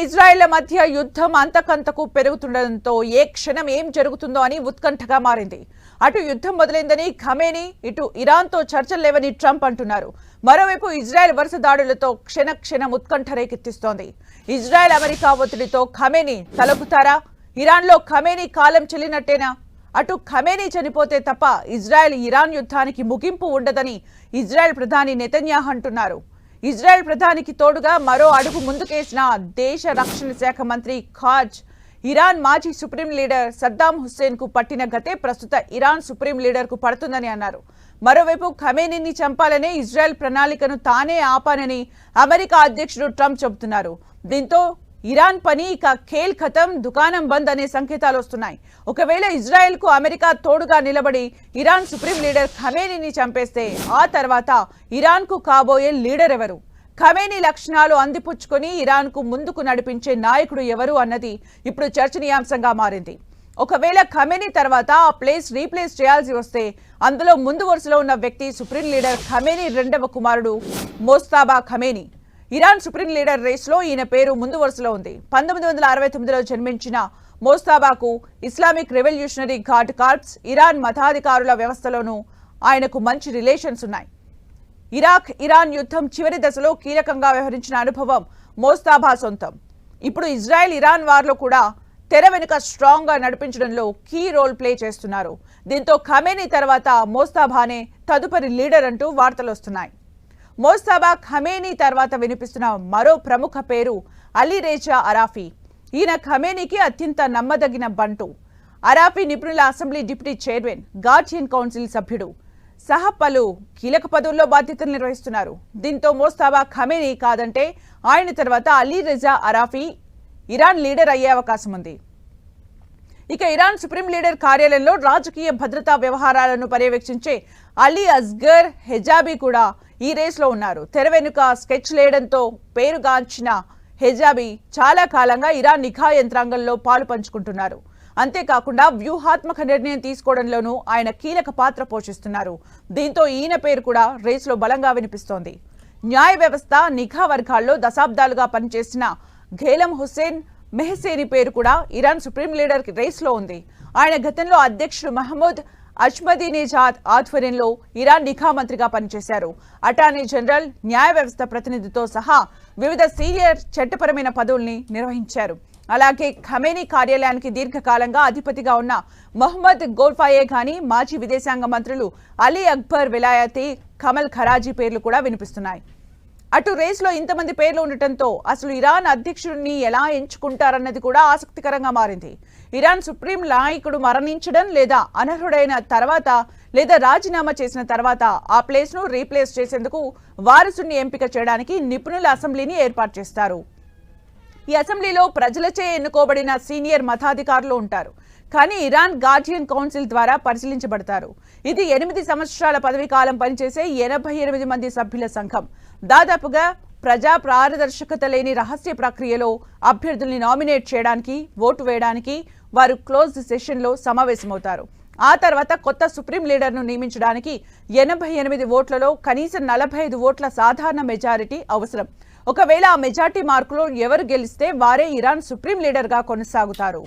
Israel మధ్య యుద్ధం అంతకంతకు పెరుగుతుండటంతో ఏ క్షణం ఏం జరుగుతుందో అని ఉత్కంఠగా మారింది. అటు యుద్ధం మొదలైందని ఖమేనీ, ఇటు ఇరాన్తో చర్చలు లేవని ట్రంప్ అంటున్నారు. మరోవైపు ఇజ్రాయెల్ వరుస దాడులతో క్షణం ఉత్కంఠ రేకెత్తిస్తోంది. ఇజ్రాయెల్ అమెరికా ఒత్తిడితో ఖమేనీ తలపుతారా? ఇరాన్లో ఖమేనీ కాలం చెల్లినట్టేనా? అటు ఖమేనీ చనిపోతే తప్ప ఇజ్రాయెల్ ఇరాన్ యుద్ధానికి ముగింపు ఉండదని ఇజ్రాయెల్ ప్రధాని నెతన్యాహు అంటున్నారు. ఇజ్రాయెల్ ప్రధానికి తోడుగా మరో అడుగు ముందుకేసిన దేశ రక్షణ శాఖ మంత్రి ఖాజ్ ఇరాన్ మాజీ సుప్రీం లీడర్ సద్దాం హుస్సేన్ కు పట్టిన గతే ప్రస్తుత ఇరాన్ సుప్రీం లీడర్ కు పడుతుందని అన్నారు. మరోవైపు ఖమేనీని చంపాలనే ఇజ్రాయెల్ ప్రణాళికను తానే ఆపానని అమెరికా అధ్యక్షుడు ట్రంప్ చెబుతున్నారు. దీంతో ఇరాన్ పని ఇక ఖేల్ ఖతం, దుకాణం బంద్ అనే సంకేతాలు వస్తున్నాయి. ఒకవేళ ఇజ్రాయెల్ కు అమెరికా తోడుగా నిలబడి ఇరాన్ సుప్రీం లీడర్ ఖమేనీని చంపేస్తే ఆ తర్వాత ఇరాన్ కు కాబోయే లీడర్ ఎవరు? ఖమేనీ లక్షణాలు అందిపుచ్చుకొని ఇరాన్ కు ముందుకు నడిపించే నాయకుడు ఎవరు అన్నది ఇప్పుడు చర్చనీయాంశంగా మారింది. ఒకవేళ ఖమేనీ తర్వాత ఆ ప్లేస్ రీప్లేస్ చేయాల్సి వస్తే అందులో ముందు వరుసలో ఉన్న వ్యక్తి సుప్రీం లీడర్ ఖమేనీ రెండవ కుమారుడు Mojtaba Khamenei. Iran supreme leader రేస్లో ఈయన పేరు ముందు వరుసలో ఉంది. 1969లో జన్మించిన మోస్తాబాకు Islamic revolutionary guard corps, Iran మతాధికారుల వ్యవస్థలోనూ ఆయనకు మంచి రిలేషన్స్ ఉన్నాయి. ఇరాన్ యుద్ధం చివరి దశలో కీలకంగా వ్యవహరించిన అనుభవం మోస్తాబా సొంతం. ఇప్పుడు ఇజ్రాయెల్ ఇరాన్ వార్లో కూడా తెర వెనుక స్ట్రాంగ్ గా నడిపించడంలో కీ రోల్ ప్లే చేస్తున్నారు. దీంతో ఖమేనీ తర్వాత మోస్తాబానే తదుపరి లీడర్ అంటూ వార్తలు వస్తున్నాయి. మోస్తాబా ఖమేనీ తర్వాత వినిపిస్తున్న మరో ప్రముఖ పేరు అలీ రేజా అరాఫీ. ఈయన ఖమేనీకి అత్యంత నమ్మదగిన బంటు. అరాఫీ నిపుణుల assembly deputy chairman, Guardian council సభ్యుడు సహా పలు కీలక పదవుల్లో బాధ్యతలు నిర్వహిస్తున్నారు. దీంతో మోస్తాబా ఖమేనీ కాదంటే ఆయన తర్వాత అలీ రేజా అరాఫీ ఇరాన్ లీడర్ అయ్యే అవకాశం ఉంది. ఇక ఇరాన్ సుప్రీం లీడర్ కార్యాలయంలో రాజకీయ భద్రతా వ్యవహారాలను పర్యవేక్షించే అలీ అస్గర్ హెజాబీ కూడా ఈ రేస్లో ఉన్నారు. తెర వెనుక స్కెచ్ లేయడంతో పేరుగాంచిన హెజాబీ చాలా కాలంగా ఇరాన్ నిఘా యంత్రాంగంలో పాలు పంచుకుంటున్నారు. అంతేకాకుండా వ్యూహాత్మక నిర్ణయం తీసుకోవడంలోనూ ఆయన కీలక పాత్ర పోషిస్తున్నారు. దీంతో ఈయన పేరు కూడా రేస్లో బలంగా వినిపిస్తోంది. న్యాయ వ్యవస్థ, నిఘా వర్గాల్లో దశాబ్దాలుగా పనిచేసిన ఘేలం హుస్సేన్ మెహసేని పేరు కూడా ఇరాన్ సుప్రీం లీడర్ రేస్లో ఉంది. ఆయన గతంలో అధ్యక్షుడు మహమ్మద్ అహ్మదీనేజాద్ ఆధ్వర్యంలో ఇరాన్ నిఘా మంత్రిగా పనిచేశారు. అటార్నీ జనరల్, న్యాయ వ్యవస్థ ప్రతినిధితో సహా వివిధ సీనియర్ చట్టపరమైన పదవుల్ని నిర్వహించారు. అలాగే ఖమేనీ కార్యాలయానికి దీర్ఘకాలంగా అధిపతిగా ఉన్న మొహమ్మద్ గోల్ఫాయే ఘానీ, మాజీ విదేశాంగ మంత్రులు అలీ అక్బర్ విలాయతీ, కమల్ ఖరాజీ పేర్లు కూడా వినిపిస్తున్నాయి. అటు రేస్లో ఇంతమంది పేర్లు ఉండటంతో అసలు ఇరాన్ అధ్యక్షుడిని ఎలా ఎంచుకుంటారన్నది కూడా ఆసక్తికరంగా మారింది. ఇరాన్ సుప్రీం నాయకుడు మరణించడం లేదా అనర్హుడైన తర్వాత లేదా రాజీనామా చేసిన తర్వాత ఆ ప్లేస్ ను రీప్లేస్ చేసేందుకు వారసుని ఎంపిక చేయడానికి నిపుణుల అసెంబ్లీని ఏర్పాటు చేస్తారు. ఈ అసెంబ్లీలో ప్రజలచే ఎన్నుకోబడిన సీనియర్ మతాధికారులు ఉంటారు. కానీ ఇరాన్ గార్డియన్ కౌన్సిల్ ద్వారా పరిశీలించబడతారు. ఇది 8 సంవత్సరాల పదవీ కాలం పనిచేసే 88 మంది సభ్యుల సంఘం. దాదాపుగా ప్రజా పారదర్శకత లేని రహస్య ప్రక్రియలో అభ్యర్థుల్ని నామినేట్ చేయడానికి, ఓటు వేయడానికి వారు క్లోజ్డ్ సెషన్లో సమావేశమవుతారు. ఆ తర్వాత కొత్త సుప్రీం లీడర్ను నియమించడానికి 88 ఓట్లలో కనీసం 45 ఓట్ల సాధారణ మెజారిటీ అవసరం. ఒకవేళ ఆ మెజారిటీ మార్కులో ఎవరు గెలిస్తే వారే ఇరాన్ సుప్రీం లీడర్గా కొనసాగుతారు.